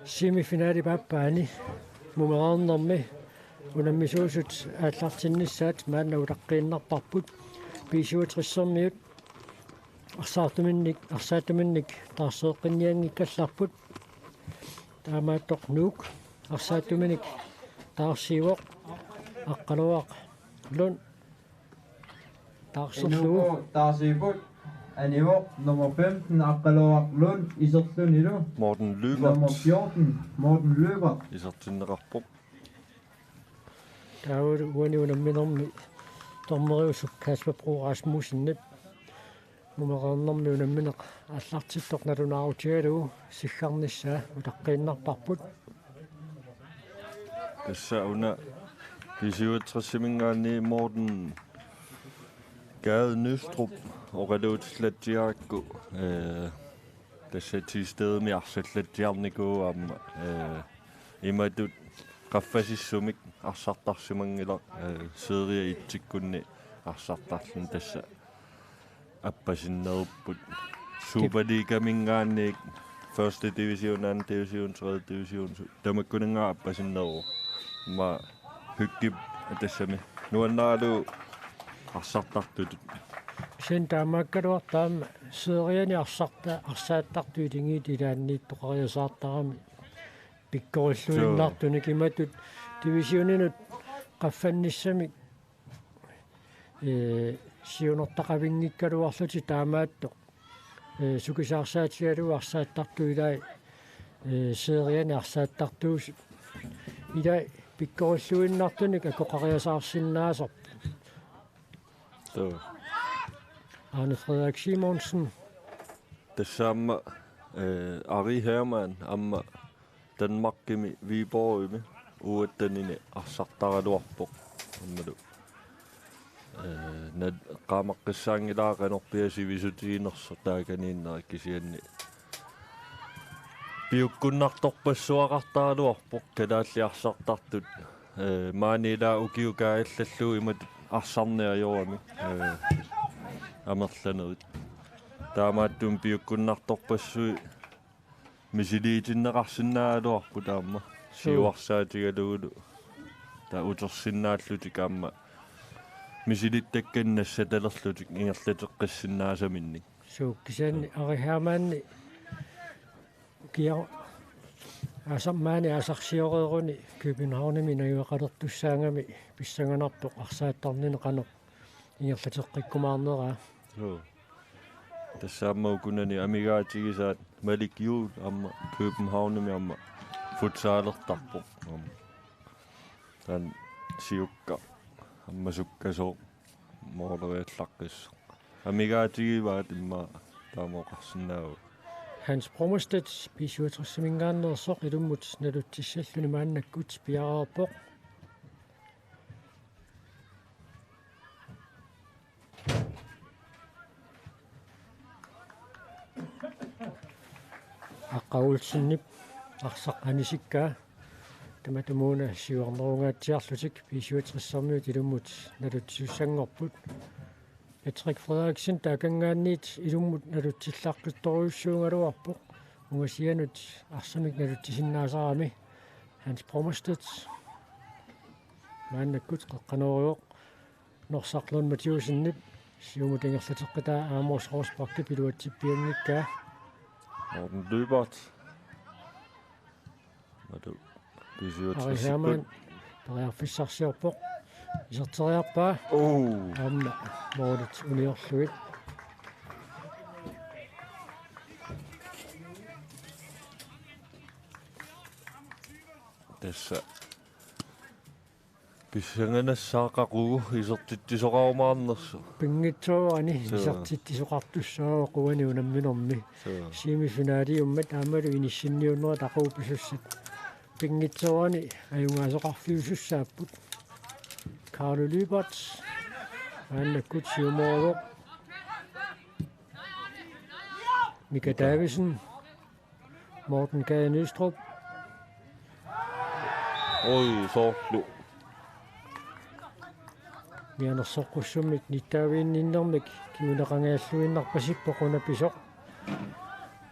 Semifinaali pappaani mumeraarnermi unamisuusut aallartinnissaat maanna ulaqqinnerparput piisuutrissерmiut арсаатуминник таарсеэққинниангиккалларпут таамааттоқ нуук арсаатуминик таарсивоқ аққалуақ лун таарсерлуу таарсивоқ Anivok, nummer 15, Akkalowak Lund, Isertlund, Morten Løber. Nummer 14, Morten Løber. Isertlund. Der er jo uanimelig dommerøsuk Kasper Bro Rasmussen. Nummerernermi unammineq аллартиттоқ налунаарутигалу сиггарнissaa утаққииннарпарпут тассауна кисиуатсимингаани Morten Gade Nøstrup oqaluutillattiarakku тассатистеэми арсаллаттиарнику аама иматут qaffasissumik арсартарсимангила серия итсиккунни арсартарлун тасса аппасиннеруппут Superliga-мингаанник første division, anden division, tredje division тамаккунингаа аппасиннеру ма hyggib тассами нуаннаалу арсартартут сен таамааккалуартаама сериани арсааттартуилингит илааннииттоқариусаартарами пиккориллуиннаартуни киматут дивисионинут qaffannissami сиунертақавингиккалуарлути таамаатто сукисаарсаатигалу арсааттартуилай сериани арсааттартуус илай пиккориллуиннаартуник акоқариасаарсиннаасоп Arne Frederik Simonsen. Det samme Ari Hermann amma Danmarkimi Viborgimi uuttanini arsattaraluarpo ammadu nad qaamaqqissaangilaaqanorpiasivisutiinerso taakaniinnerikisianni piukkunnartorpassuaqartaraluarpo kalaalliarsartartut maanila ukiukaallalluu imat арсарниаёрами амерланерит таамааттум пиуккуннарторпассуи мисилиитиннеқарсинаалуарпу таама сиуарсаатигалугулу таа утерсиннааллутик аама мисилиттакканнасса талерлутик ингерлатеққиссиннаасаминник сууккисаанни Ari Hermanni киа асаммаани асарсиорееруни Københavnami наюақалертуссаангами писсанганарпоқ арсааттарнини қано ингерлатеққиккумаарнераа тассааммаукунани амигаатигисаат Malik Juhl амма Københavnami амма футсаалертарпоқ тан сиукка амма суккасоо моолериаллаққис амигаатигиваат имма таамоқарсинаау Hans Brommerstedt piisuutersimingaannersoq ilummut nalutsissalluni maannakkuut piaraarpoq аққаулсиннип арсаққаниsikkaa таматумууна сиуарнерунгаатсиарлутик piisuuтериссармиут илуммут налутсиуссангорпут Patrick Frederiksen takangaanniit ilummut nalutsillaaqqittoriussuungaluarpoq ungasianut arsamik naluttisinnaasarami Hans Brommerstedt maannakkut qaqqanoriuq norsaqlun Mathiusinnip siumut ingerlateqqitaa Aamos Rosbakki piluatsippiangikkaa Morten Løbert madu Ari Hermann pariarfissarsiorpoq Iserteriarpaa aamma moolit uniorluit tässä писсанганассаақақугу исертиттисоқарумаарнерсу пингитсуани исертиттисоқартуссаа қуани унамминорми семифинаалиуммат аамалу иниссинниуннера тақууписуссат пингитсуани аюнгаасоқарфиусуссааппут Carlo Lybert maannakkut siumooruq Mika Davidsen Morten Gade Nøstrup sorlu mianersoqqussumik nittaaviinninnermik kiuneqangaаллуиннарпасиппо qunapisoq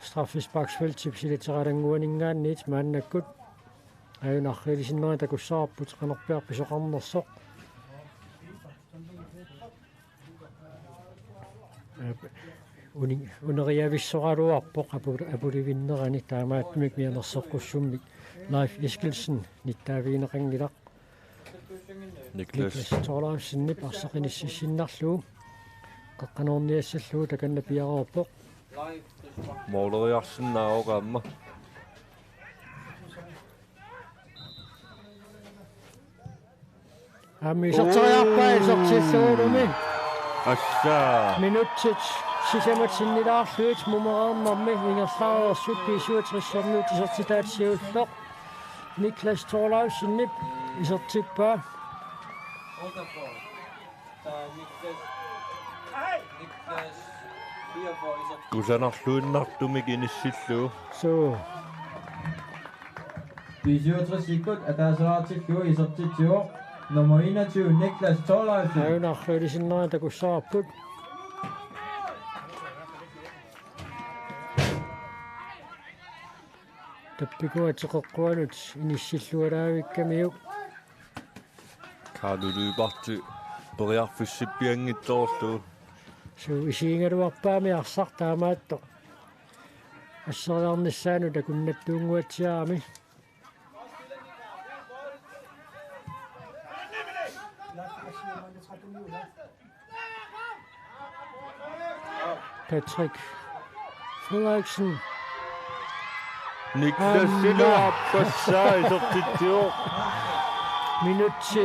straffesparksfelt tipsiliteraranguaningaanniit maannakkut ajunarrilisinnerin takussarput qanorpiarpisoqarnersoq uneriavissoraluarpoq apulivinnerani taamaattumik mianersoqqussummik Leif Eskildsen nittaaviineqangilaq Niklas Thorlaufsennip arsaqinississinnerluu qaqqanorniassalluu takanna piaroorpoq Måleriarsinnaoqaamma аммисэртериарпаа сортиллуунуми Assaa минутсит сисаматсиннилаарлуит мумераарнарми ингерлаарерсут писуатрissорнуут исертитаатсиуллоқ Niklas Thorlaufsennip исертиппаа Kusanarluinnartumik inissilluu so Pisiuatrissikkut ataaseraartilluu isertitsuoq nummer 21 Niklas Thorlaufsen. ajunarrilisinnerin takussarput tappikuateqeqquanut inissillualaavikkamiu Karluluipartu periarfussippiangittoorlu so isiingaluarpaami arsartaamaatto ассериарнissaanu takunnattuunguatsiaami Patrick Frederiksen Niklas Sillerapassaa isertitsuoq minutti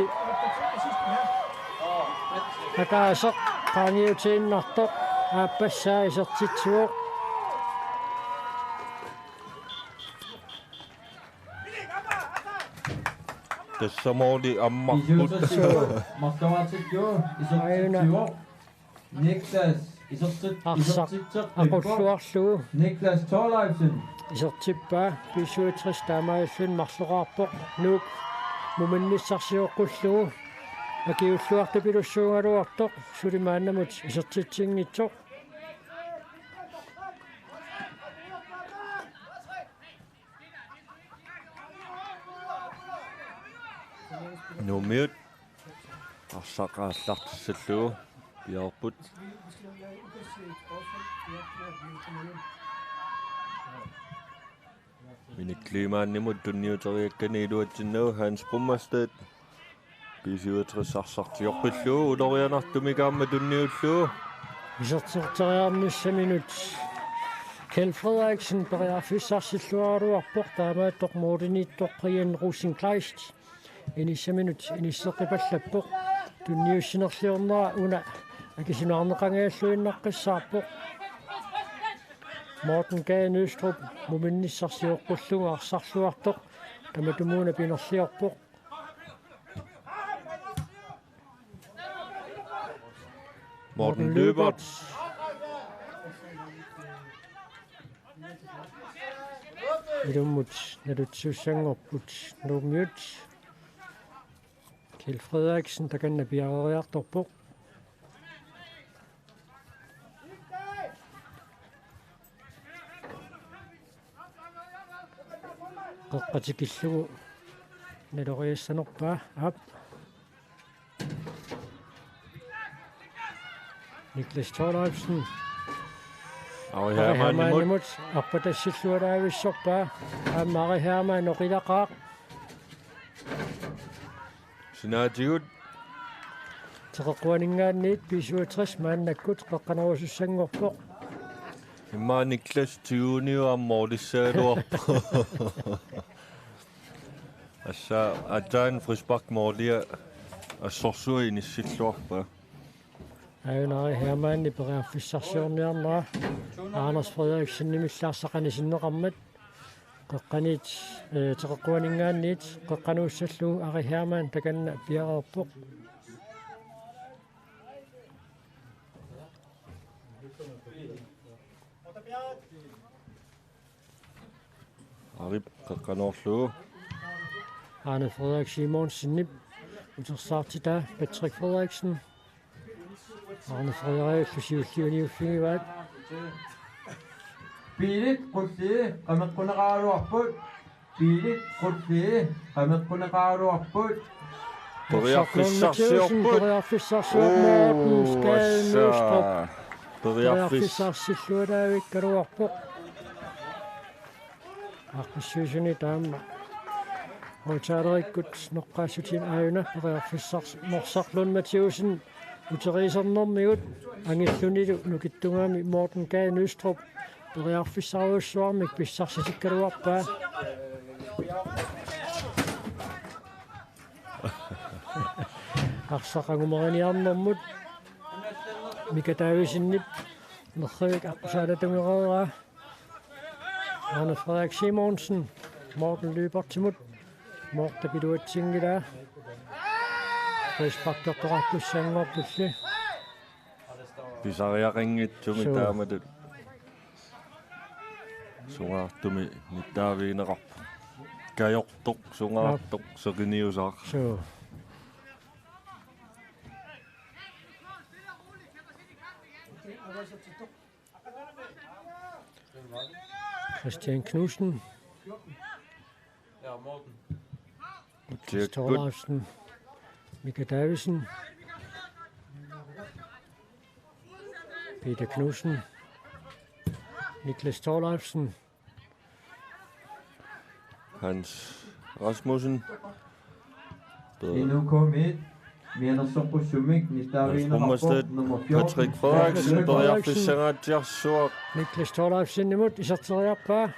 akaaseq qaangiutiinnartoq aappassaa isertitsuoq tassamooli ammarput Pisiuatrissuu martavaartilluu isertitsuoq Niklas aqulluarluu Niklas Thorlaufsen. isertippaa pisuutris taamaallun marluqaarpoq nuuk muminnissarsiuqqullugu akiulluartupilussuungaluartoq sulimaannamut isertitsinngitsoq numiut arsaqaallartissalluu piarput Miniklimaannimut tunniuteriakkani iluatsinnagu Hans Brummersted pisiuatrissarsortiorpilluu ulorianartumikaamma tunniulluu iserterteriarnissaminut Kjeld Frederiksen periarfissarsilluaruarpoq taamaattoq mooriniittoq Brian Rosenkleist inissaminut inisseqipallappoq tunniussinerliornera una akisinuarneqangaаллуиннаққиссаарpoq Morten Gade Nøstrup muminnissarsiuqqullugu arsarluartoq tamatumuuna pinerliorpoq Morten Løbert ilummut nalutsuussangorput nuumiut Kjeld Frederiksen takanna piareriartorpoq qaqqatikillugu naloriassanerpaa aap Niklas Thorlaufsen Ari Hermann arpatassillualaavissorpaa Ari Hermann oqilaqaaq Sinaatigut teqeqquaningaanniit 65 maannakkut qaqqanarusussangorpoq imma Niklas Tiuniuammoorlissaaluarpa assa ataan frisbak moorlia assorsui inissilluarpa Ari Hermann periarfissarsiorniarnera Anders Frederiksen nimillaarsaqanisinneqarmat qaqqaniit teqeqquaningaanniit qaqqanuussalluu Ari Hermann takanna piareerpoq Arip qaqqanorluu Arne Frederik Simonsen utersaartitaa Patrick Frederiksen Arne Frederik Luciuliuniuffigivaat Pilit qulli qameqqunaqaaruarput. Pilit qulli qameqqunaqaaruarput. Periarfissarsiorput. Periarfissarsiort Morten Skade Nystrup. Periarfissarsilluutaavikkaluarpoq. Aqissuusuni taamma. Hoitaaleриkkут noqqaassutин aayuna periarfissars morsarlun Mathiusen uteriisernermigut angillunilu nukittungaami Morten Skade Nystrup. Periarfissarussuarmik pissarsitikkaluarpaa. Arsaqangumeriarnermut Mika Davidsinnip merrivik aqusaalatungereeraa Arne Frederik Simonsen Morten Lybertimut Morten Piluatsingilaa Friisparkertoratlussanngorpulli Pisariaqinngitsumi taamatut sungaartumi nittaaviineqarpu kajortoq sungaartoq soqiniusaaq so Christian Knudsen Ja, Morten. Mathias Thorleifsen Mika Davidsen Peter Knudsen Niklas Thorleifsen Hans Rasmussen Endnu kommet. Mianersorpussumik nittaaviineqarpoq nummer 14. Patrick Frederiksen periarfissangaatsiarsuaq Niklas Thorleifsen imut isarteriarpaa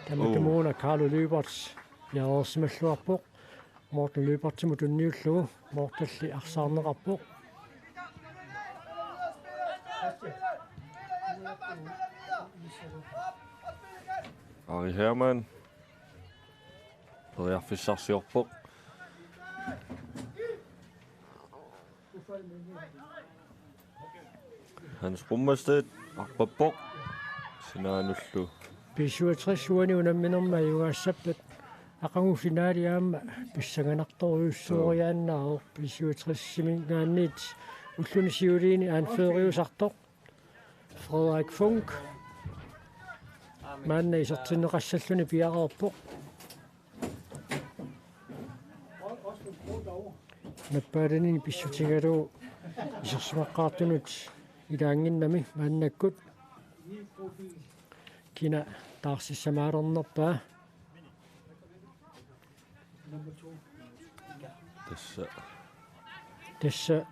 Tamakamuuna Carlo Lyberts jaorsimalluarpoq Morten Lybertimut unniullugu Mortalli arsaarneqarpoq Ari Hermann periarfissarsiorpoq Hans Rummersted arpappoq sinaanullu 67 uani unamminerma jungassappat aqanguffinaaliaamma pissanganartoruussuoriaannaaruq 67 simingaanniit ulluni siuliini aanfeeriusartoq Frederik Funk maanna isertinneqassalluni piareerpoq наппааланини писсутингалуу исерсимаққаартунут илаангиннами мааннаккут кина таарсиссамаалернерпаа тасса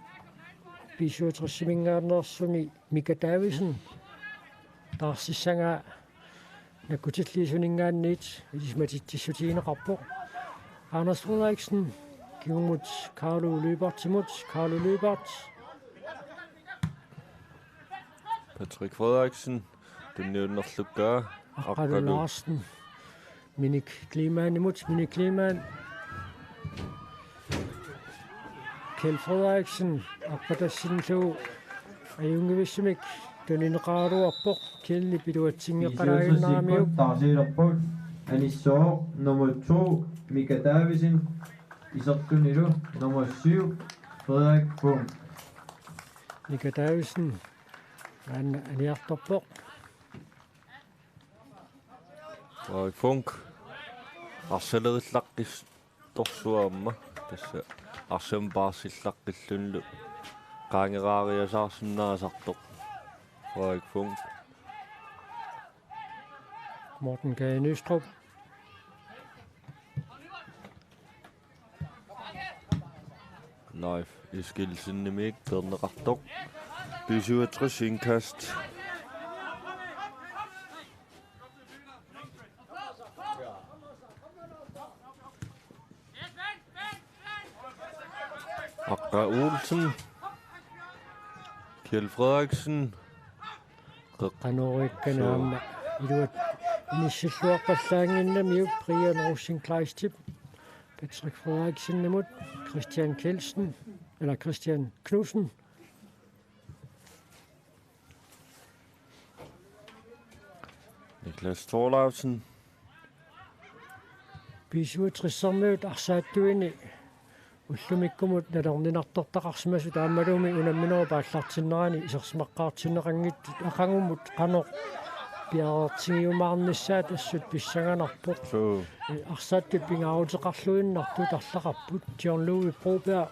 писсуутрессимингааннерсуни Мика Давидsen таарсиссангаа наккутиллиисунингаанниит илисматитсиссутиинеқарпоқ Anders Frederiksen Kimut Carlo Lybertimut Carlo Lybert Patrick Frederiksen tunniunnerlukkaa Arqalu Larsen Minik Kliman imut Minik Kliman Kjeld Frederiksen Arqatassinlu ajungivissimik tunineqaaruarpoq Kjelli piluatsingeqalaaginaamiuk Tarsiilerput Anissoo nummer 2 Mika Davidsen Isertunilu nummer 7 Frederik Funk Mika Davidsen aniartorpoq Frederik Funk arsalerillaqqis torsuaamma tassa arsambaarsillaqqillunlu qaangeraariasaarsinnaasartoq Frederik Funk Morten Skade Nystrup Leif Eskilsennimik perneqartoq 67 indkast Aqqa Olsen Kjeld Frederiksen qanuurikkanaamma iluat inissilluaqqallaanginnamiuk Brian Rosenkleistip Patrick Frederiksen imut Christian Kjeldsen eller Christian Knudsen Niklas Thorleifsen Pisuutrissermiut arsaattuini уллумиккумут налернинартортақарсимасу таамалууми унамминеру пааллартиннерани исерсимаққаартиннеқангит ақангуммут қано piarertingiumaarnissaa tassut pissanganarpoq So. арсаатти пингаавутеқарлуиннарту тарлақарпут тиорнлууи пробеа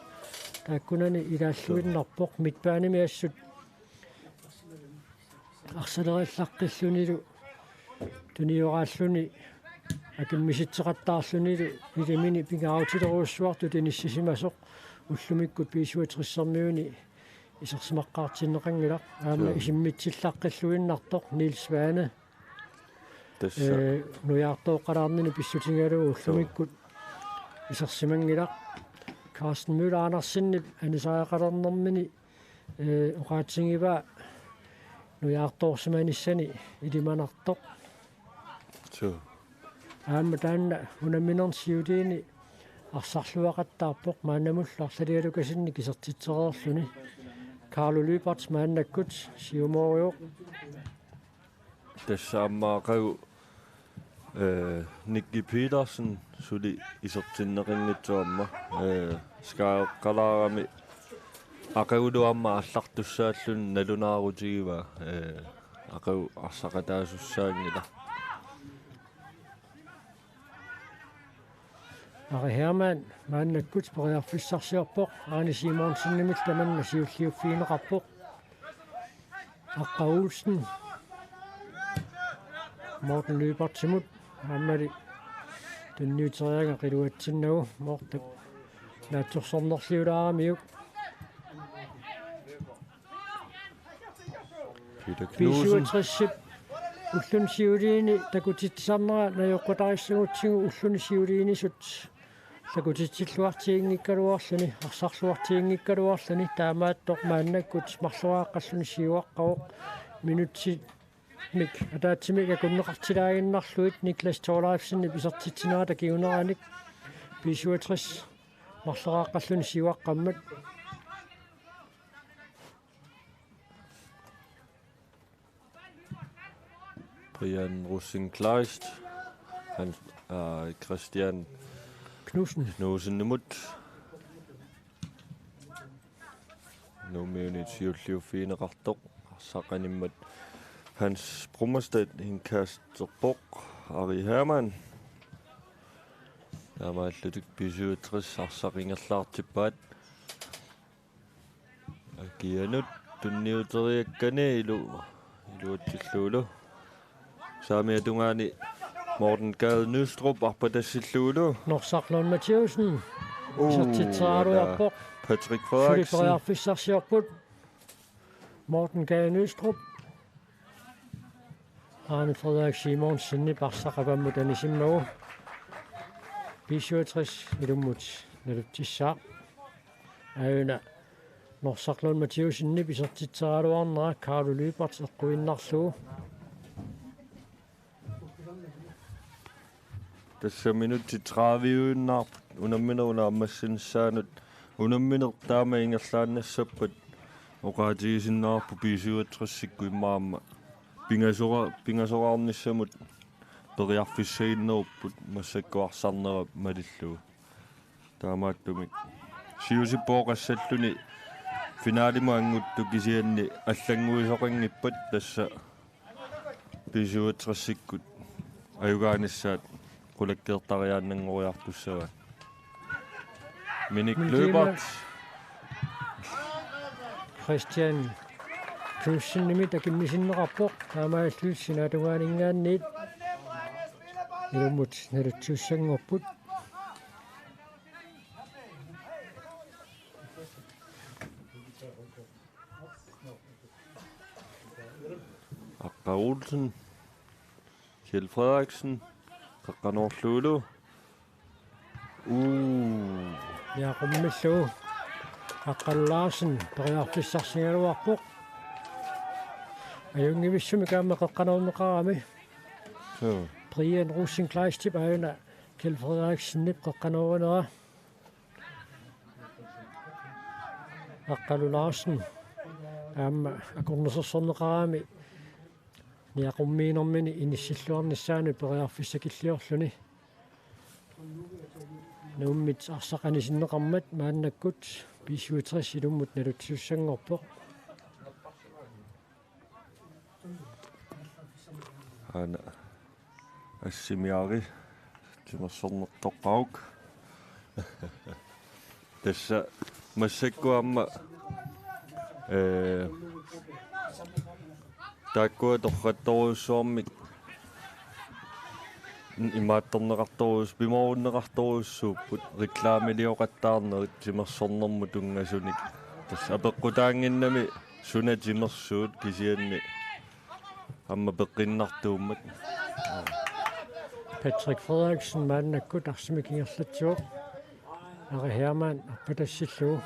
тааккунани илааллуиннарпоқ митпааними ассут арсалериллаққиллунилу туниорааллуни акиммиситсеқаттаарлунилу илимини пингаавутилеруссуарту тиниссисимасоқ уллумиккут пиисуатриссермиуни исерсимаққаартиннеқангила аама исиммитсиллаққиллуиннартоқ Нилс Ване Тасса. нуяартооқалаарнини писсутингалуу уллумиккут исерсимангила Карстен Мøller Andersenni анисаақалернэрмини оqaатсигива нуяарторсиманиссани илиманартоқ So. аама таанна унаминерсиулиини арсарлуақаттаарпоқ маанамулларлалиалукасинни кисертитсереерлүни Carlo Lyberts мааннаккут сиуморио Тассааммаақагу Nicky Petersen suli isertinneqinngitsuamma skaaqalaarami aqaguduamma аллартуссааллун налунаарутигива aqagu арсақатаасуссаангила Ari Hermann мааннаккут периарфиссарсиарпоқ Arne Simonsen-nimit таманна сиуллиуффиинеқарпоқ Аққа Olsen Morten Lybertsimut аммали тунниутериага қилуатсиннагу моортак наатсорсорнерлиулаарамиук Peter Knudsen 57 уллун сиулиини такутитсарнера наёққутариссагутсигу уллуни сиулиинисут такутитсиллуартиингиккалуарлуни арсарлуартиингиккалуарлуни таамааттоқ мааннаккут марлуааққаллуни сиуаққавоқ минутси мик атаатсимик акуннеқартилаагиннарлуит Никлас Торлайфсенни писертитсинаа такиунераник 57 марлуааққаллуни сиуаққаммат Brian Rosenkleist han Christian Knudsen imod Nominit siulliufiineqartoq saqanimmat Hans Brummerstedt Hinkasterborg Ari Hermann Namaallutuk 57 arsaqingerlaartippaat Agianut tunniuteriakkani iluuttilluulu Saamia tungaani Morten Gade Nystrup arpatassillulu Norsaqlun Mathieusen isертитсааруарпоқ Patrick Frederiksen Filipperiarfissarsiorput Morten Gade Nystrup Arne Frederik Simonsen парсақаваммут анисиммагу 57 илуммут налуттиссаа аюна Norsaqlun Mathieusen писертитсааруарнера Carlo Lyberts эққуиннарлугу Tässä minuutti 30 unamminuna ammassinsaanut unamminertaama ingerlaannassappat oqaatigisinnaarpu 57 immaamma pingasoraarnissamut periarfissaiinnerupput massakkuarsarnera malillugu taamaattumik siusipooqassalluni finaalimaanguttu kisianni аллангуисоқингиппат тасса 57-иккут аюгааnissaat qulakkeertariaannanngoriartussava Minik Løbert Christian Knudsen-nimit akimmisinneqarpoq taamaalluussinaatugaaningaanniit ilumut nalutsuussangorput Аққа Olsen Kjeld Frederiksen Qaqqanorluulu Jaqummallugu Aqqallaarsen periarfissarsingaluarpoq ajungivissumi kaamma qaqqanorneqarami so Brian Rosenkleist ajuna Kjeld Frederiksen qaqqanorinera Aqqalulaarsen aamma akornersersorneqarami niaqummiinermini inissilluarnissaanu periarfissakilliorluni nuummit arsaqanisinneqarmat maannakkut 57 ilummut nalutsiussangorpoq ana assimiari timersornertoqqaruk tassa massakkuamma takkua torrattoruussuarmik имааттарнеқарторуус пиморуннеқарторуuссууппут реклаамилиоқаттаарнерит тимерсорнэрму тунгасуник тасса апеққутаангиннами суна тимерсуут кисианни амма пеққиннартууммат Patrick Frederiksen мааннаккут арсимикингерлатсуоқ Ari Hermann аппатассиллуу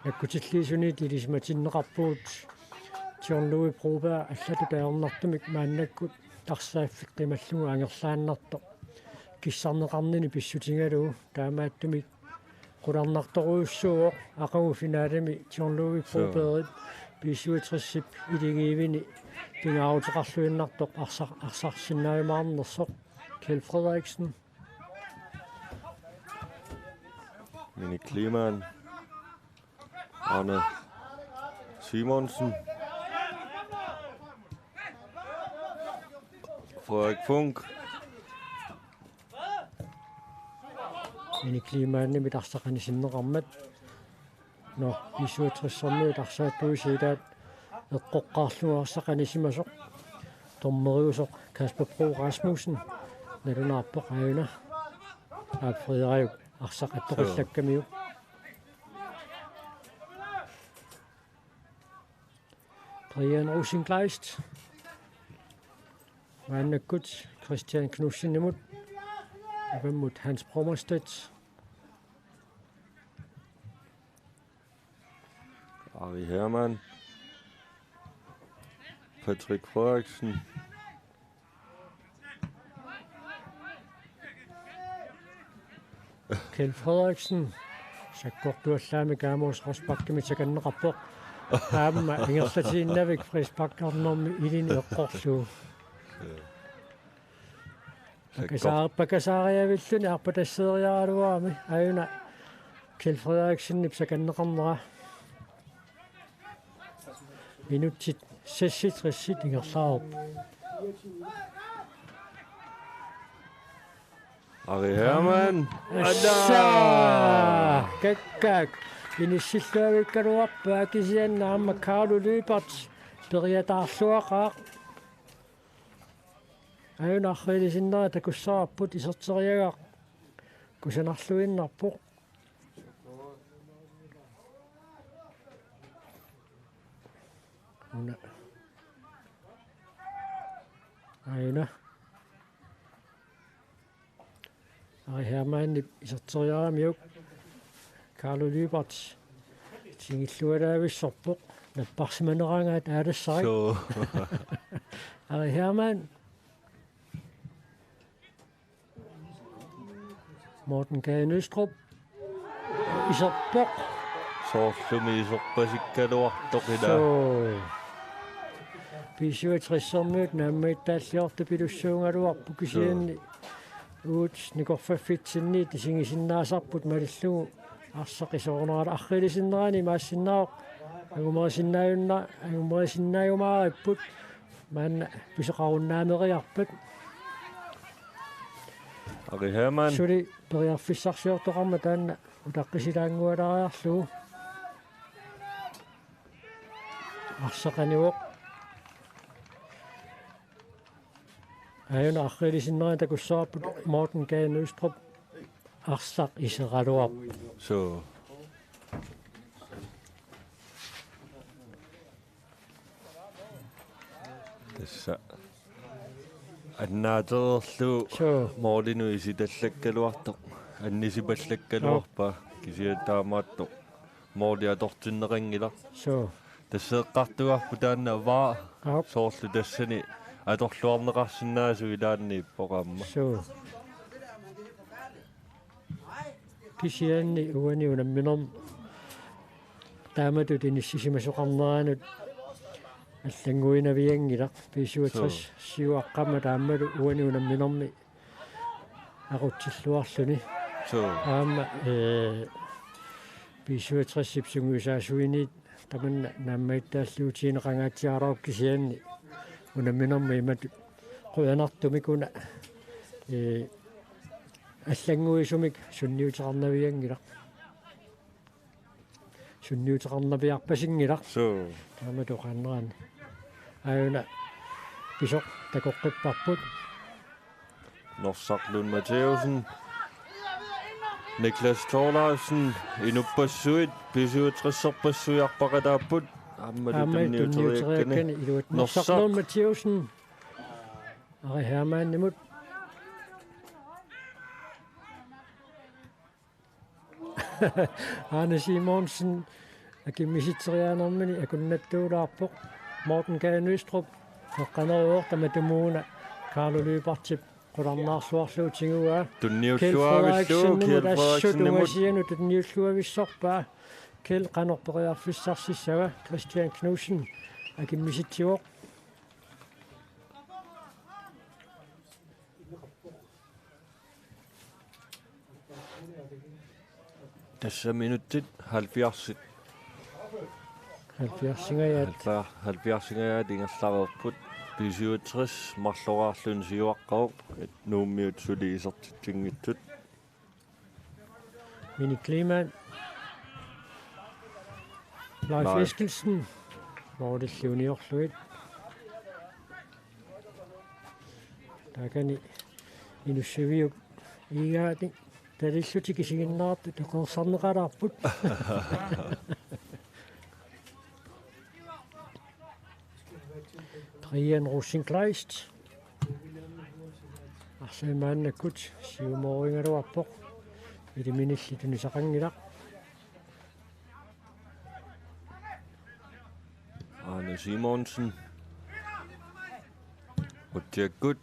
наккутиллиисунит илисматиннеқарпуут John Louis Broberg аллату таернартумик мааннаккут тарсааффиққималлугу ангерлааннарто киссарнеқарнини писсутингалуу таамааттумик qulарнарторуйуссуоқ ақагу финаалами John Louis Broberg писсуитриссип илигиивини пингаутеқарлуиннартоқ арсарсиннаимаарнерсоқ Kjeld Frederiksen Mini Kliman Arne Simonsen Frederik Funk Mini Kliman mit арсақанисиннеқармат но писсуитрissэрмуит арсааттуисиилаат эққоққаарлуарсақанисимасоқ тормериусоқ Kasper Bro Rasmussen налунаарпоқ аюна Frederik арсақатториллаккамиу Brian Rosenkleist Vandekut Christian Knudsen imod mod Hans Brommerstedt Ari Hermann Patrick Frederiksen Kjeld Frederiksen саккортуаллаами Kaamos Rosbakkimi саканнеқарпоқ аама ингерлатииннавик фриспаккарнэрми илини эққорлуу пакасаариавиллуни арпатассеериаралуаами аюна Kjeld Frederiksen саканнеқарнера минутит сесситрissит ингерлаарп Ari Hermann Assa Kakkak Inissillaavikkaluarpaa kisiannaamma Carlo Lübert periataarluaqaa Ayunarriilisinneria takussaraput iserteriagaq kusanarluinnarpoq Una Ayuna Ari Hermann iserteriaamiuk Carlo Lübert singillualaavissorpoq napparsimanerangaat aalassarik so Ari Hermann Morten Gade Nøstrup iserpoq soorlumi isorpasikkaluartoqila so pisuatrissэрmiut naammaitaalliortu pilussuungaluarpu kisianni uut nikorfaffitsinni tisingisinnaasarput malillugu арсақисоорнерала аррилисиннерани maassinnaaoq агумерисиннааюмаариппут маанна писеқаруннаамериарпат Ari Hermann сули периарфиссарсиортоқарма таанна утаққисилаангуалариарлугу арсақаниуоқ аюна аррилисиннерани такуссаарпут Morten Gade Nøstrup арсақ исералуарп so tassa annaatererlu so moorlinu isitallakkaluartoq annisipallakkаluarpa kisiataamaattoq moorliatortinneringila so тассеэққартуарпу таанна ваа ап соорлу тассани аторлуарнеқарсинаасу илаанни иппоқаамма so кисианни уаниунамминерм тааматут иниссисимасоқарнераанут аллангуинавиангила писуатрис сиуаққама таамалу уаниунамминерми ақутсиллуарлуни so аама писуатрissipсунгуисаасуинит таманна нааммаиттааллуутиинеқангаатсиараук кисианни унамминерми имат quyanartumikuna аллангуисумик сунниутеқарнавиангила сунниутеқарнавиарпасингила so таама тоқаннерани аюна писоқ такоққиппарпут Norsaqlun Matheusen Niklas Thorlarsen inupassuit pisuutrissarpassuiarpaqataapput амматунниутериаккани илуат Norsaqlun Matheusen ари Hermanimut Arne Simonsen акиммиситсериаанэрмини акуннаттуулаарпоқ Morten Gade Nystrup тоққанеруор таматумууна Carlo Lybertip qulарнаарсуарлуутигуа tunniulluavilluu Kielfrederiksen tunniulluavissорпаа Kjell qanorperiarfissarсиссага Christian Knudsen акиммиситсиоқ Tässä minuutit 70 70-singajaat 70-singajaat ingerlareerput 57 marloraarlun siuaqqaruq nuummiut suliisertitsingittut Mini Kliman Leif Eskildsen Mortilliuniorluit takani inussiviuk igaati talillutikisigиннаарту тоқорсарнеқалаарпут Brian Rosenkleist арсимааннаккут сиумоорингалуарпоқ илиминиллитунисақангилақ Arne Simonsen Utjakut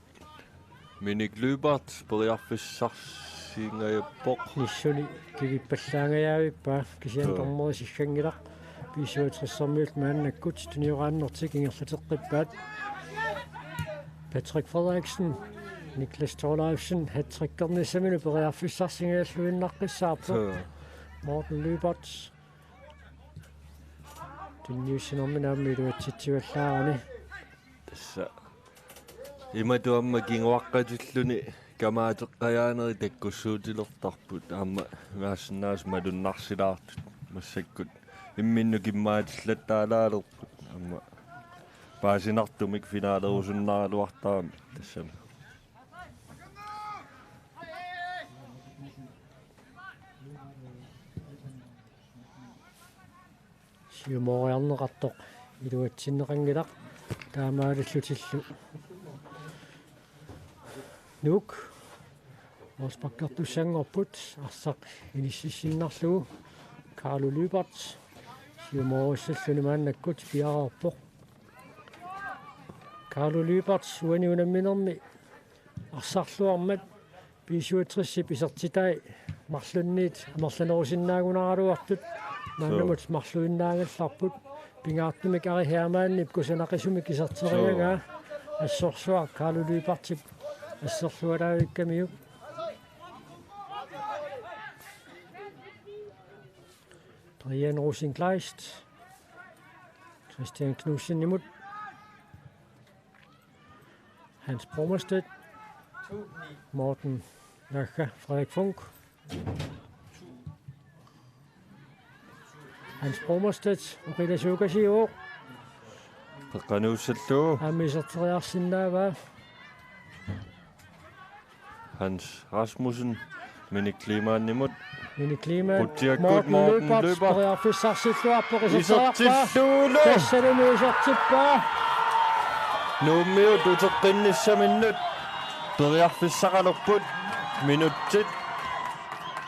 Minik Lybert Beriarfissarsiingajappoq ниссуни кивиппаллаангаяавиппаа кисианторморисиггангилақ писуутриссэрмиулт мааннаккут туниорааннэртик ингерлатеққиппаат Patrick Frederiksen Niklas Thorlarsen hattrickkernissamину Beriarfissarsiingaаллуиннаққиссаарпо Morten Lybert tunniussinerminaammiluatsitsivallаарani Tässä imatuamma kinguaqqatilluni kamaateqqajaaneri takkussuutilertarput aamma maassinnaas malunnarsilaartut massakkut imminnu kimmaatillataalaalerput aamma paasinartumik finaalerusunnaaluartaami tassama siumoriarneqartoq iluatsinneqangilaq таамааллутиллу нук моспаккертуссангорпут арсақ иниссиссиннарлугу Carlo Lybert сиумоориссаллуни мааннаккут пиараарпоқ Carlo Lybert суаниунамминерми арсарлуармат писуатрисси писертитай марлунниит амерланерусиннаагунаралуартут мааннамут марлуиннаагалларпут пингаартумик ари Hermanip кусанақисумик кисертериага ассорсуар Carlo Lybertip ассерлуалаавиккамиук Brian Rosenkleist Christian Knudsen imod Hans Brummerstedt Morten Lacha Frederik Funk Hans Brummerstedt Rita Sukasio peqanuussallu аммисертериарсинаава Hans Rasmussen Minik Klimaannimut Mini Kliman Utjakut Morten Morten Lybert Lybert Beriarfissarsilluarpoq isertariarpaa Isertilluulu тассалумиисертиппаа nuummiut uteqqinnissaminut periarfissaqalerput minuttit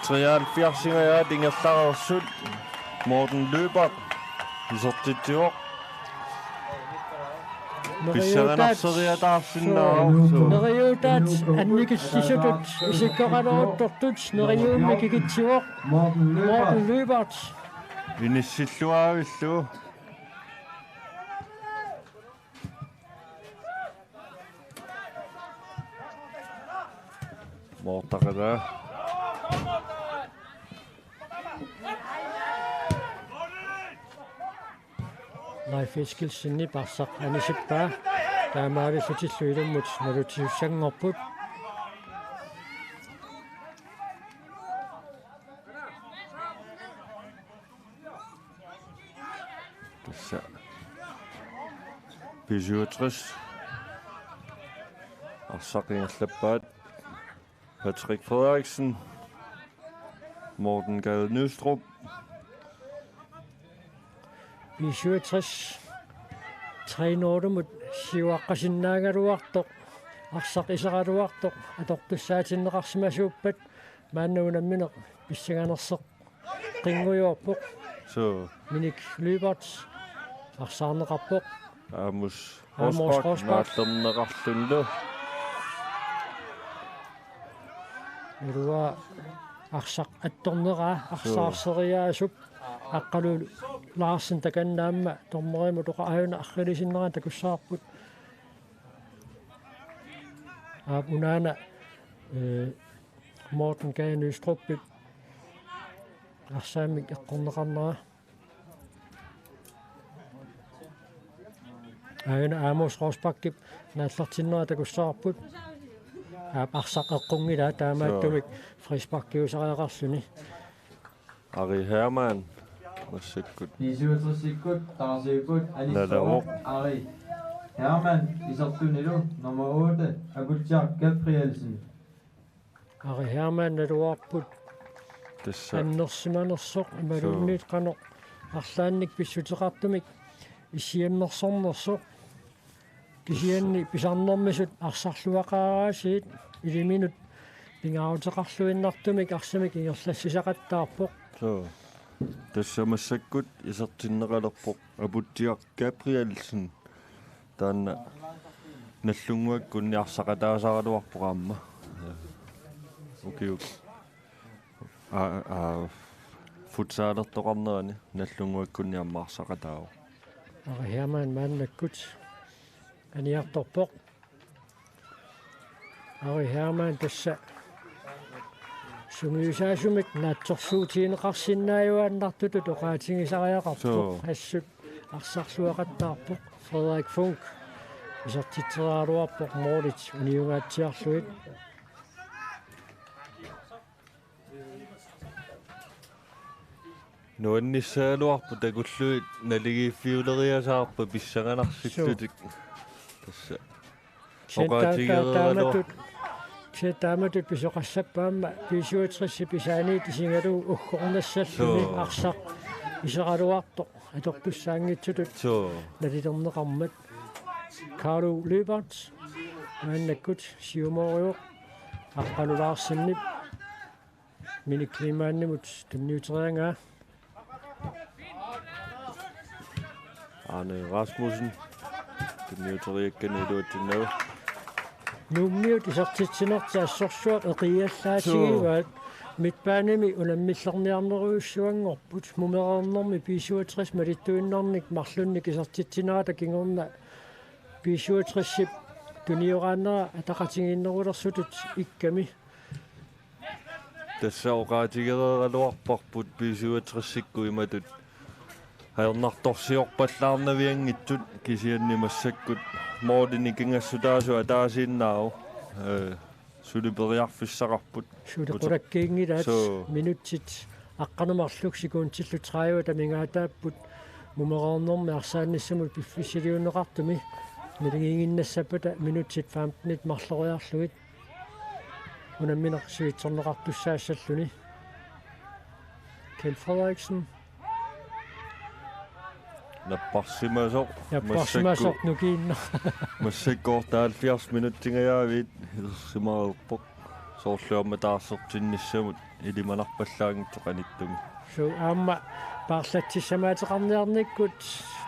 73-singajaat ingerlareersut Morten Lybert isertittiuq писсаранарсериатаарсиннаарсу нериутаат анникиллисутут исиккоқалуруттортут нериуумми кикитсивоқ Morten Lybert иниссиллуаавиллу мортақала Leif Eskildsen парсақ анисиппаа таамаалиллутиллуилуммут налутиуссангорпут Tassa. P67. Arsaqinerlappaat. Patrick Frederiksen. Morten Gade Nystrup. P67 trænortumut siuaqqasinnaagaluartoq arsaq isaqaluartoq atortussaatinnеқарсимасууппат мааннуунамминеқ писсаганерсеқ qingujuorpoq Så minik Lyberts арсаарнеқарпоқ Amos Rosbach. Rosbach. Naallerneqarlunlu. ируа арсақ атторнераа арсаарсериаасуп аққалу Larsen таканнаамма тормериму тоқааюна аррилисиннера такуссаарпут унаана Morten Gade Nystrup арсаамик эққорнеқарнера аюна Amos Rosbach нааллартиннера такуссаарпут арсақ эққунгила таамааттумик Frisbach-kiusariaqarluni Ari Hermann. Massakkut. 57-sikkut tarsiikut Nalaruq. Ari Hermann isortunilu nummer 8 Agutjar Gabrielsen Ari Hermann naluarput Tassa. аннерсиманерсоқ ималунниит қано арлаанник писсутеқартумик иссианнерсорнерсоқ кисианни писарнэрмисут арсарлуақаараасиит илиминут пингаутеқарлуиннартумик арсамик ингерлассисақаттаарпоқ Så. Tassa massakkut isertinneqalerpoq Agutjar Gabrielsen. Taanna nallunguak kunniarsaqataasaraluarpoqaamma. Ukiuk. Futsaalertoqarnerani nallunguak kunniammarsaqataau. Ari Hermann maannakkut аниарторпоқ Ari Hermann тасса сумиусаасумик наатсорсуутиинеқарсиннааюааннартуту тоқаатингисариақарпоқ ассут арсарлуақаттаарпоқ Frederik Funk исертитсераалуарпоқ Moritz униунгаатсиарлуит Nuannissaaluarpu takulluit naligiffiuleriasаарpa pissanganarsittutик. Tassa. Oqaatigereeralo. Tamatut pisoqassappaamma 67 pisaaniit isingaluu uggornassalluni arsaq iseraluartoq atortussaangitsutut Så. naliterneqarmat Carlo Lyberts maannakkut siumoriuq aqqalulaarsinnip miniklimaannimut tunniuteriangaa Arne Rasmussen. Tunniuteriakkanuuluuttinnagu. nummiut isertitsinertaassorsuat eqiallaatigivaat mitpaanimi unammillerniarneruussuangorput mumereernermi 67 malittuinnarnik marlunnik isertitsineraata kingorna 67-sip tuniuraannera ataqatigiinnerulersutut ikkami Tassa oqaatigereeraluarparput 67-sikku imatut. Haernartorsiorpallaarnavianngitsut kisiannimassakkut Mortini kingassutaasu ataasiinnaau suliperiarfissaqarput sulequlakkiingilaat So. minutsit aqqanumarluk sikuuntillu 30 tamingaataapput mumereernermi arsaannissamut piffisiliuneqartumi niligiinginnassapata minutsit 15 marloriarluit unamminersuitserneqartussaassalluni Kjeld Frederiksen napparsimasoq yapparsimasoq nukiinner массаккоортаа 70 минуттингаяавит илерсимаарерпоq соорлуарма таарсертиннссамут илиманарпаллаангитсоqanittumi so aamma paarlatsissamaatеqarniarnikkut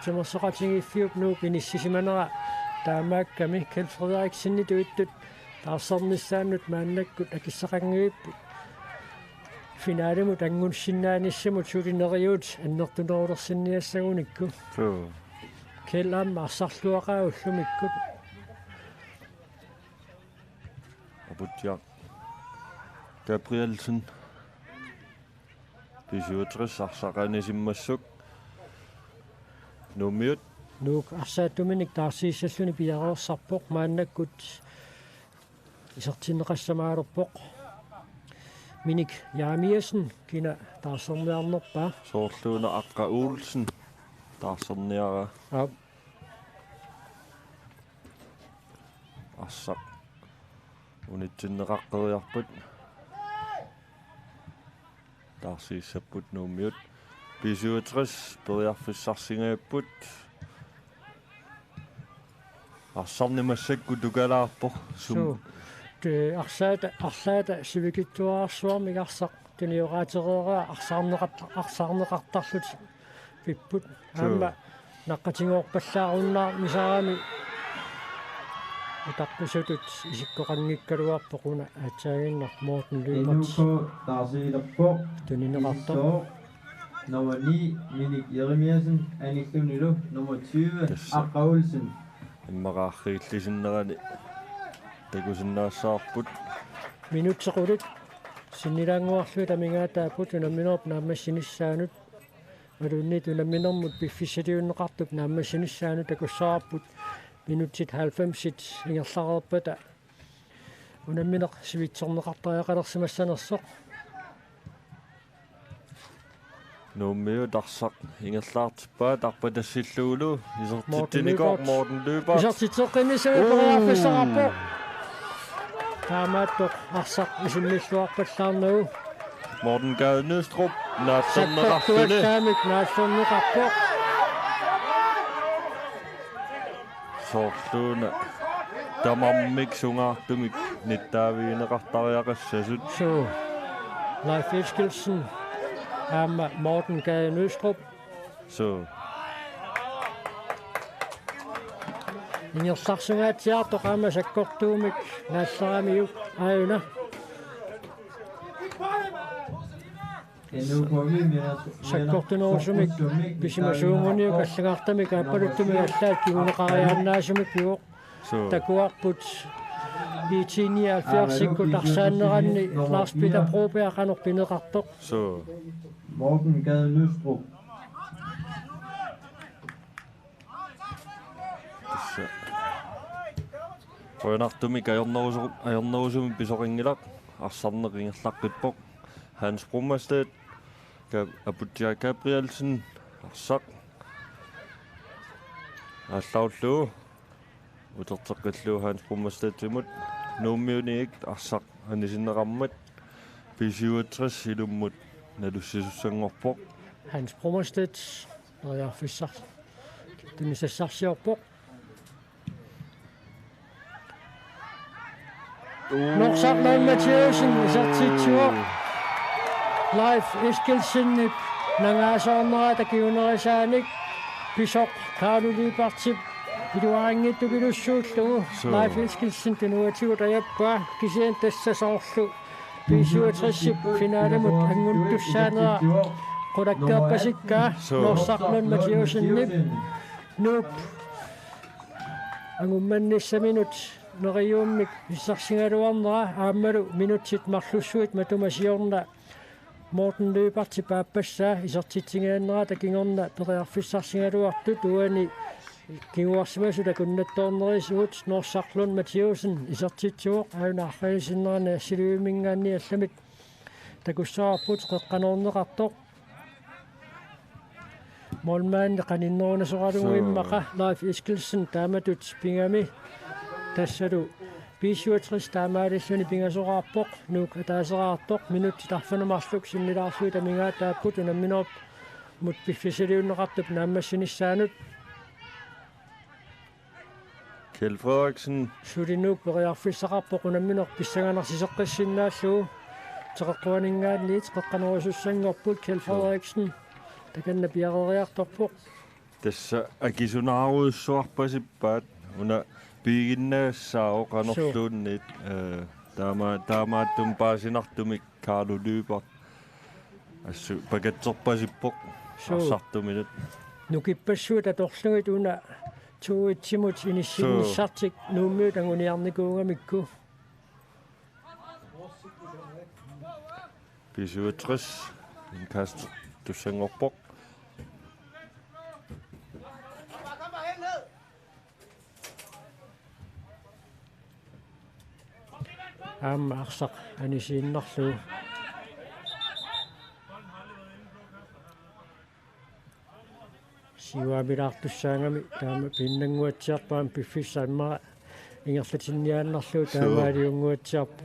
timерсоqatigiffiup nuuk inississimanera taamaakkami Kjeld Frederiksenni tuittut taarsernissaannut maannakkut akissaqangiipput finaalimut angunssinnaanисsamут sulineriut annertunerulersinniassagunikku so Kjeld aamma arsarluaqaullumikkut Agutjar Gabrielsen 67 arsaqanisimmassuk nummiut Nuuk arsaatuminik taarsiissalluni piareersarpoq maannakkut isartinneqassamaalorpoq minik Jaamiasen kina taarsorniarnerpaa Soorluuna Aqqa Uulsen taarserniara assaq unitsinneqaqqeriarput taarsiissapput nuummiut 57 periarfissarsingaaput Arsarnimassakku tukalaarpoq so te arlaata sivikittuaarsuarmik arsaq tunioraatereeraa arsaarneqartarlut pipput aamma naqqatingoorpallaarunnaar misaarami utaqqussutut isikkoqanngikkaluarpoq una aataaginnar Morten Lymert Inuko taarsiilerpoq tunineqartar nummer 9 Minik Jeremiasen aniklunilu nummer 20 Aqqa Uulsen иммагаахрииллисиннерани такусиннаассаарпут минутсеқулут синнилаангуарлу тамингаатааппут унамминерп нааммассиниссаанут алууннит унамминермут пиффиссалиуннеқартуп нааммассиниссаанут такуссаарпут минутсит 90-сит ингерларерпата унамминеқ сивитсорнеқартариақалерсимассанерсоқ нууммиу тарсақ ингерлаартиппаа тарпатассиллуулу исертиттиникоо Morten Lymert исертитсеққиннисавиқариарфиссақарпо таамааттоқ арсақ исиммиллуарпаллаарнагу Morten Gade Nøstrup наатсернеқартуни таамик нааллернеқарпо соорлуuna тамармик сунгаартумик ниттаавиинеқартариақассасут so Leif Eskildsen aamma Morten Gade Nøstrup so ингерларсунгаатсиартоқ аама саккортуумик нааллерамиук ааюна саккортунерусумик писимасуунгуниу каллагаартамик ааппалуттумик аллаат кигунеқариарнаасумик пиу такуарпут B79 тарсааннеранни Lars Peter Broberg qanor pineqartoq so Morten Gade Nøstrup Rønartumik ajornerusumi pisoringilaq arsaarneqingerlaqqipoq Hans Brummerstedt Abutja Gabrielsen arsaq аллауллуу утерteqqilluu Hans Brummerstedt timut nuummiuniik arsaq anisineqarmat 57 ilummut nalussisussangorpoq Hans Brummerstedt nariarfissar tunissassarsiorpoq Norsarman Mathieusen isartitsuoq Leif Eskildsenip nangaasarnera takiunerisaanik pisoq Carlo Lybertip iluaangittukilussuullugu Leif Eskildsen tinuatiutayappa kisien tassasoorlu 57 finaalemut angunttussaanera qulakkeerpasikkaa Norsarman Mathieusenip nuup angummannissaminut neriummik issarsingaluarnera aammalu minutsit marlussuit matumasiorna Morten Lymert paapassaa isertitsingaannera takingorna periarfissarsingaluartut uani kinguarsimasula kunnattoornerisuut Norsarlun Mathieusen isertitsuoq aunarraisinnerana siluumingaanni allamit takussaarput qeqqanorneqartoq molmaanne qaninnerunasоралугу иммаqa Leif Eskildsen taamatut pingami tassalu 57 таамааллуни пингасораарпоқ нук атаасераартоқ минутти тарфанамарлук синнилаарсуи тамингаатааппут унамминерп мут пиффисилиуннеқартуп нааммассиниссаанут Kjeld Frederiksen сулинук периарфиссақарпоқ унамминер писсаганарсисеққиссиннааллугу теқэққуанингаанниит қеққанерусуссангорпут Kjeld Frederiksen таканна пиарериарторпоқ тасса акисунааруйуссуарпасиппаат уна пигиннаассао канерлуунниит таамааттум паасинартумик Carlo Lybertip ассу пакатсерпасиппоқ арсартуминут нукиппассуут аторлугит уна туутсимут иниссигниссартик нууммиут ангуниарникуугамикку 57 indkast tussangorpoq Arsaq anisiinnerlu siuamilaartussaangami taama pinnanguatsiarpaam piffissaimma ingerlatinniaannarlu taamaaliunguatsiarpa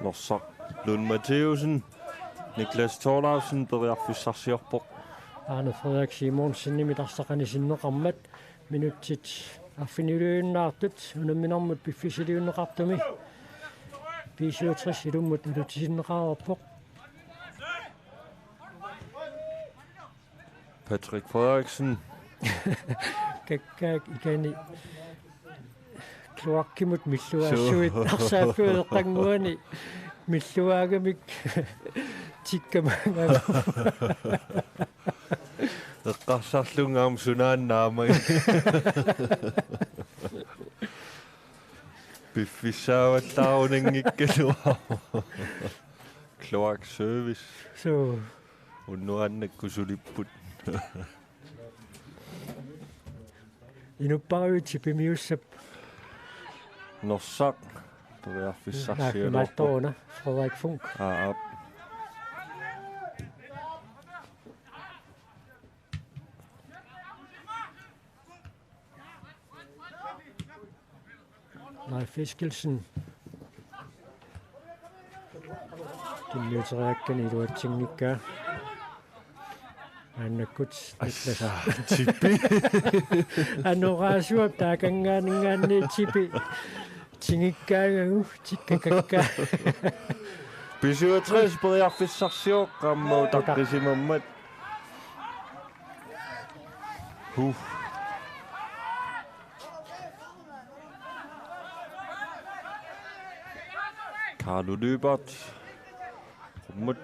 Norsaq Lund Matheusen Niklas Thorlausen periarfissarsiorpoq Arne Frederik Simonsen imilarsaqanisinneqarmat minutsit affiniliunnaartut unamminermut piffisiliunneqartumi 57 ilummut ilutisinneqarerpoq Patrick Frederiksen kakkaak ikani kloakkimut milluaassuit arsaafueqanguani milluaagamik tikkamanga eqqarsarlungaam sunaannaamagi piffissaavallaruningikkalua kloak service so unnuannakkusulipput inupparuuti pimiussap Norsaq periarfissarsiorpoq naakkimaltoruna Frederik Funk aap Leif Eskildsen killuuteriakkani iluatsignikkaa annakkut Niklasa tippi anoraasuap taakangaaninggaanni tipi tingikkaagagu tikkakakka 57 periarfissarsioq qammau taqqisimammat Carlo Lybert rummut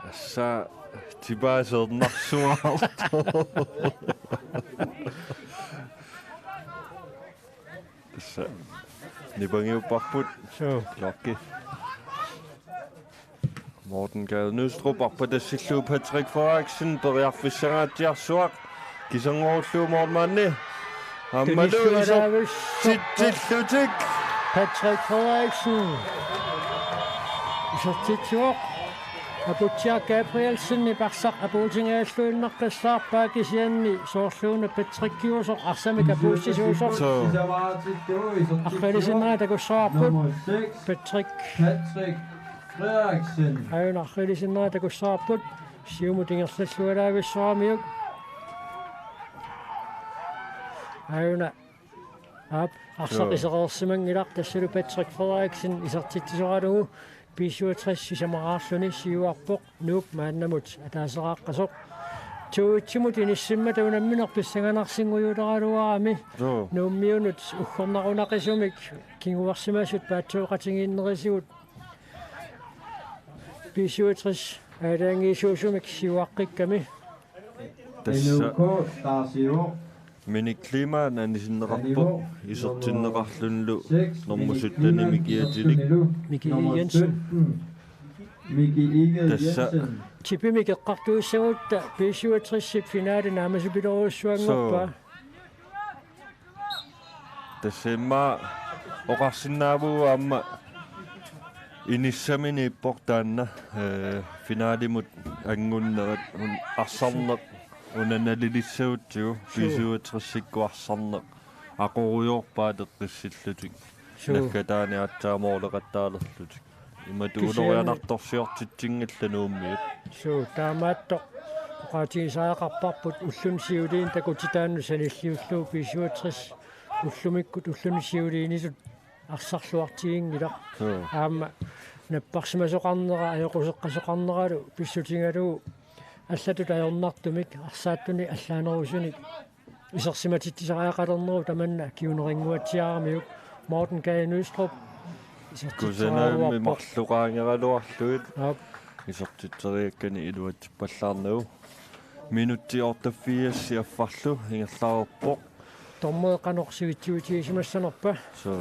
assa tibaaseernarsumaart assa nipangiupparput so klokki Morten Gade Nøstrup arpatassilluu Patrick Frederiksen periarfissaraatiarsuaq kisangorullu Mortmanni ammalu tittillutik Patrick Frederiksen isartitsuoq Abutia Gabrielsen iparsaq apuutingaallуиннартассаарпаакисианни соорлуuna Patrick Kiusoq arsamik apuussisuusoq aqqilisиннера такуссаарпут Nummer 6, Patrick Patrick Frederiksen. Aina aqqilisиннера такуссаарпут siumutiнгерллуалаагиссорамиук Aina ап арсақисеқарсимангилар тассалу Patrick Frederiksen isartitсоралугу 57 сисамараарлуни сиуарпоқ нуук мааннамут атаасеқааққасоқ туутсимут иниссиммата унамминер писсанганарсингуйулералуарами нууммиунут уггорнарунақисумик кингуарсимаасут паатсуоқатингииннерисигут 57 аалаангиисуусумик сиуаққикками NUK Starsio. Minik Klima nanisinneqarpoq isertinneqarlunlu normmusuttanimi kiatilik Miki Jensen Miki Igel Jensen. Tipimik eqqartuussagutta 57 finaali naamasupileruussuangorpa tassemma oqarsinnaavu amma inissamini ipportaanna finaalimut angunnerat arsarneq unanalilissautsiu 57-sikkuarsarneq aquruyorpaat eqqissillutik nakkataani aatsaamoorleqattaalerlutik imatuulorianartorsiortitsingallanuummiut so taamaattoq oqaatigisaaqarparput ullun siuliin takutitaannu sanilliulluu 57 ullumikkut ullun siuliinisut арсарлуартигингила аама наппарсимасоқарнера аёқусеққасоқарнералу писсутингалу аллатут аёрнартумик арсааттуни аллаанерусуник исерсиматиттисариақалернеру таманна киунерингуатсиарамиук Morten Gade Nøstrup кусанаами марлуqaangeraluarluit исертитсериаккани илуатсиппаллаарнагу минутти 84 сиаффарлу ингерлаарерпоқ тормоеқанорсивитсуутигисимассанерпа so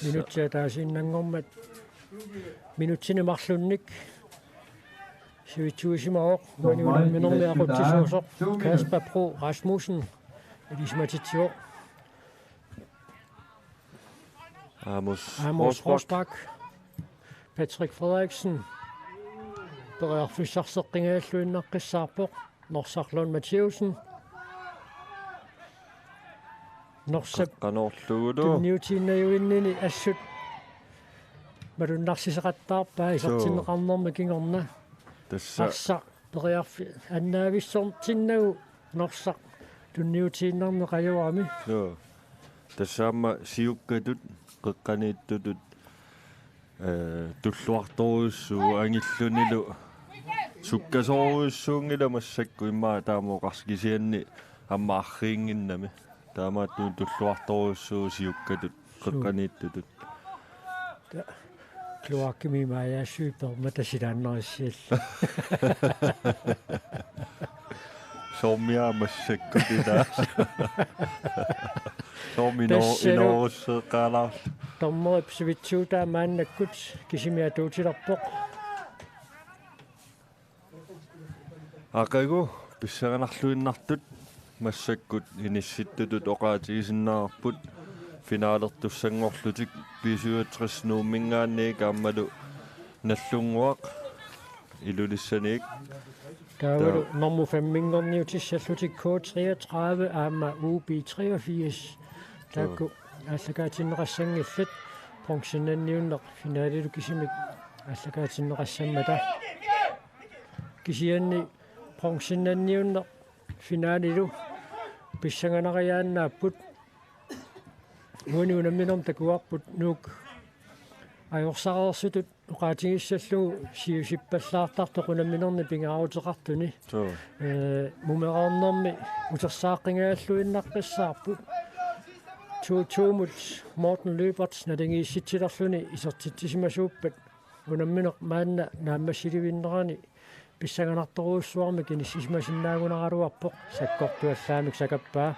Minuttia taasinnangormat minutsini marlunnik sivituisimaoq maniulamminormiaqutisuusoq Kasper Pro Rasmussen elismatitsioq Amos Rosbach Patrick Frederiksen Bererfissarseqqingaalluinnaqqissaarpoq Norsarlun Mathieusen Norsap qanorluulu niutiinnajuinnini assut malunnarsiseqattaarpaa isartinneqarnerma kingorna tassa periarfi annaavissortinnagu norsaq tunniutiinnarneqajuami no tassaamma siukkatut qeqqaniittutut tulluartoruussuu angillunilu sukkasoruussuungila massakku immaa taamoqarskisianni аммаарриингиннами таамааттуу туллуарторуссуу сиуккатут қеққанииттутут клуаккими маяассуи перматасилааннериссиалла соммиа массаккутилаа соммино инооссеққалаар томмоп сивитсуутаа мааннаккут кисимиатуутиларпоқ акагу писсаганарлуиннартут массаккут инисситтутут оқаатигисиннаарпут финаалертуссангорлутик писуатрис нууммингаанник ааммалу наллунгуақ илулиссаник таавалу норму фаммингорниутиссаллутик K33 аама UB83 таакку аллагаатиннеқассангиллат функционанниуннеқ финаалилу кисимик аллагаатиннеқассаммата кисианни функционанниуннеқ финаалилу писсаганариааннааппут униунамминерм такуарпут нуук ajorsareersutut uqaatigissallugu siusippallaartartoqunamminerni pingaarutеқартуни мумераернэрми утерсааққингааллуиннаққиссаарпут туумут Morten Løberts налингиисситсилерлүни исертитсимасууппат унамминеқ маанна нааммассиливиннерани писсаганарторуussуарми киниссисимасиннаагунераалуарпоқ саккортуаллаамик сакаппаа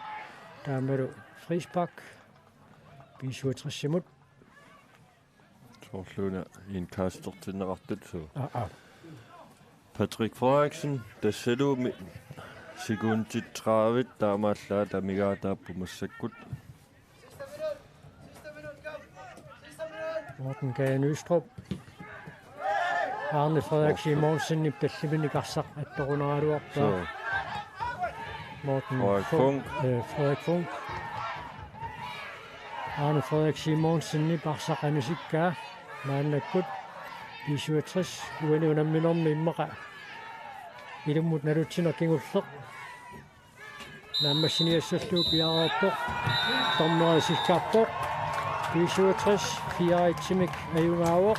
таамалу фрисбак писуатриссимут Torsluna i en kaster til den rette så. Patrick Frederiksen, der sætter med sekundi 30, der er meget klart, der er mega der på musikut. Morten Gade Nystrup. Arne Frederik Simonsen i Bællevinde Gassar, at der runder du op der. Morten Frederik Funk. Arne Frederik Simonsen i Barsar Anusikka. Maannakut 67 uani unamminormi immaqa ilumut nalutsinaqingulleq naammassiniassallu piaraappoq tornerisikkаарpoq 67 4-itsimik ajungaavoq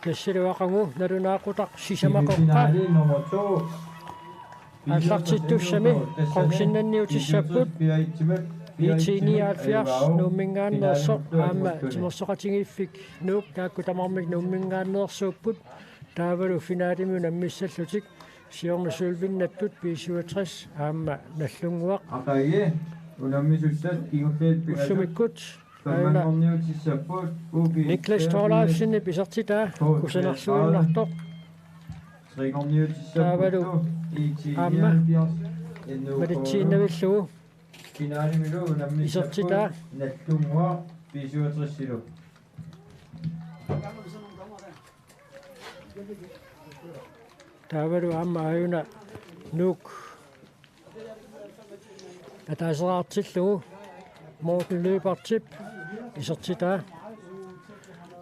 kassiluaqangu nalunaaqutaq sisamaqoqqa аллартиттуссами қонсиннанниутиссаппут ИТ-79 нууммингааннерсоқ аама тимерсоқатигииффик нуук таакку тамармик нууммингааннерсууппут таавалу финаалиму наммиссаллутик сиорна сулвиннаттут 67 аама наллунгуақ акаие унаммисуссат кигуллиит уссумиккут пигаллангорниутиссаппут Niklas Torleifsen писартитаа кусанарсуиннартоқ таавалу аама малитсииннавиллугу финаалимилу исертитаа наллунгуа писуатриссилу таавалу аама аюна нуук атаасераартиллугу Morten Løbertip исертитаа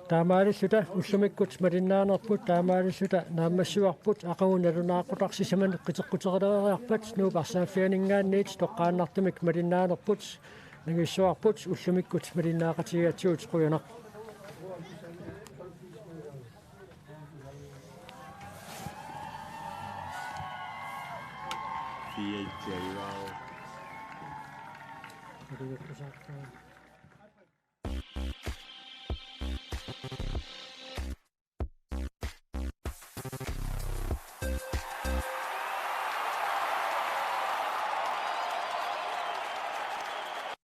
таамаалиллута уллумиккут малиннааnerput таамаалиллута нааммассуарпут aquнналунааққутарсисаман қитеққутерилериарпат нуупарсааффианингаанниит тоққааннартумик малиннааnerput нагиссуарпут уллумиккут малиннаақатигиатсуут қуянақ Fie